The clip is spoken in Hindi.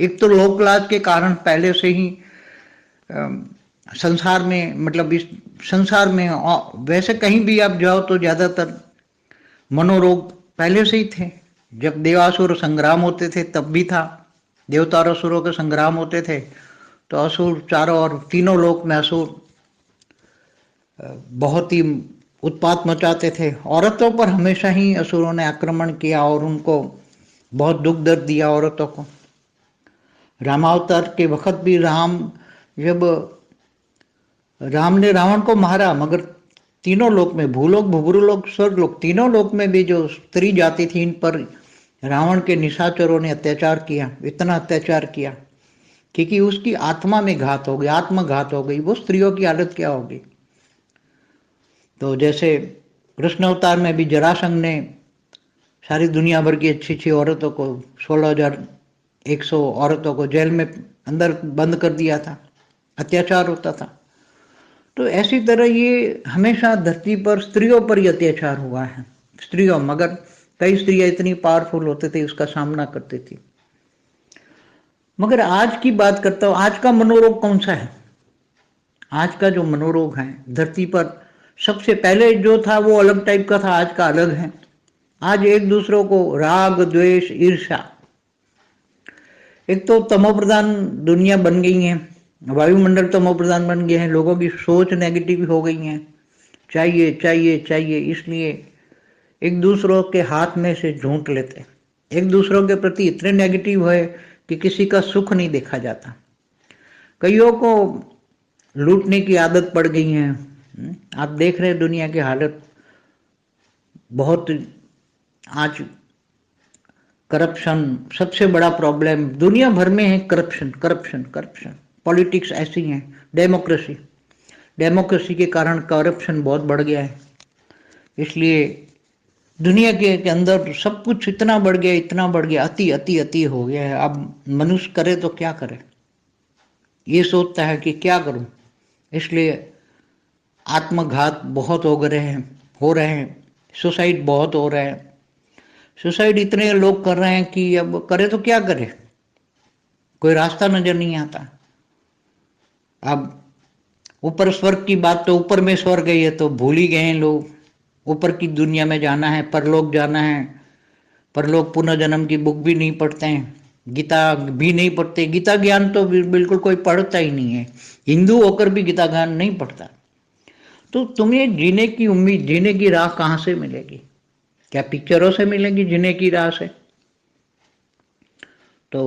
एक तो लोक लाज के कारण पहले से ही संसार में, मतलब इस संसार में वैसे कहीं भी आप जाओ तो ज्यादातर मनोरोग पहले से ही थे। जब देवासुर संग्राम होते थे तब भी था, देवता और असुरों के संग्राम होते थे तो असुर चारों और तीनों लोक में असुर बहुत ही उत्पात मचाते थे। औरतों पर हमेशा ही असुरों ने आक्रमण किया और उनको बहुत दुख दर्द दिया औरतों को। रामावतार के वक्त भी जब राम ने रावण को मारा, मगर तीनों लोक में, भूलोक भूभुलोक स्वर्गलोक, तीनों लोक में भी जो स्त्री जाति थी इन पर रावण के निशाचरों ने अत्याचार किया, इतना अत्याचार किया क्योंकि उसकी आत्मा में घात हो गई, आत्मघात हो गई। वो स्त्रियों की हालत क्या होगी। तो जैसे कृष्ण अवतार में भी जरासंध ने सारी दुनिया भर की अच्छी अच्छी औरतों को, 16,100 औरतों को जेल में अंदर बंद कर दिया था, अत्याचार होता था। तो ऐसी तरह ये हमेशा धरती पर स्त्रियों पर ही अत्याचार हुआ है, स्त्रियों, मगर कई स्त्रियां इतनी पावरफुल होते थे उसका सामना करती थी। मगर आज की बात करता हूं, आज का मनोरोग कौन सा है। आज का जो मनोरोग है धरती पर, सबसे पहले जो था वो अलग टाइप का था, आज का अलग है। आज एक दूसरों को राग द्वेष ईर्ष्या, एक तो तमोप्रधान दुनिया बन गई है, वायुमंडल तमोप्रधान बन गए हैं, लोगों की सोच नेगेटिव हो गई है, चाहिए चाहिए चाहिए, इसलिए एक दूसरों के हाथ में से झूठ लेते, एक दूसरों के प्रति इतने नेगेटिव है कि किसी का सुख नहीं देखा जाता। कईयों को लूटने की आदत पड़ गई है। आप देख रहे हैं दुनिया की हालत बहुत, आज करप्शन सबसे बड़ा प्रॉब्लम दुनिया भर में है। करप्शन करप्शन करप्शन, पॉलिटिक्स ऐसी है। डेमोक्रेसी, डेमोक्रेसी के कारण करप्शन बहुत बढ़ गया है। इसलिए दुनिया के अंदर सब कुछ इतना बढ़ गया, इतना बढ़ गया, अति अति अति हो गया है। अब मनुष्य करे तो क्या करे, ये सोचता है कि क्या करूं। इसलिए आत्मघात बहुत हो रहे हैं, सुसाइड बहुत हो रहे हैं। सुसाइड इतने लोग कर रहे हैं कि अब करे तो क्या करे, कोई रास्ता नजर नहीं आता। अब ऊपर स्वर्ग की बात, तो ऊपर में स्वर्ग है ये तो भूल ही गए हैं लोग। ऊपर की दुनिया में जाना है, परलोक जाना है, परलोक पुनर्जन्म की बुक भी नहीं पढ़ते हैं, गीता भी नहीं पढ़ते। गीता ज्ञान तो बिल्कुल कोई पढ़ता ही नहीं है, हिंदू होकर भी गीता ज्ञान नहीं पढ़ता। तो तुम्हें जीने की उम्मीद, जीने की राह कहां से मिलेगी। क्या पिक्चरों से मिलेगी जीने की राह से। तो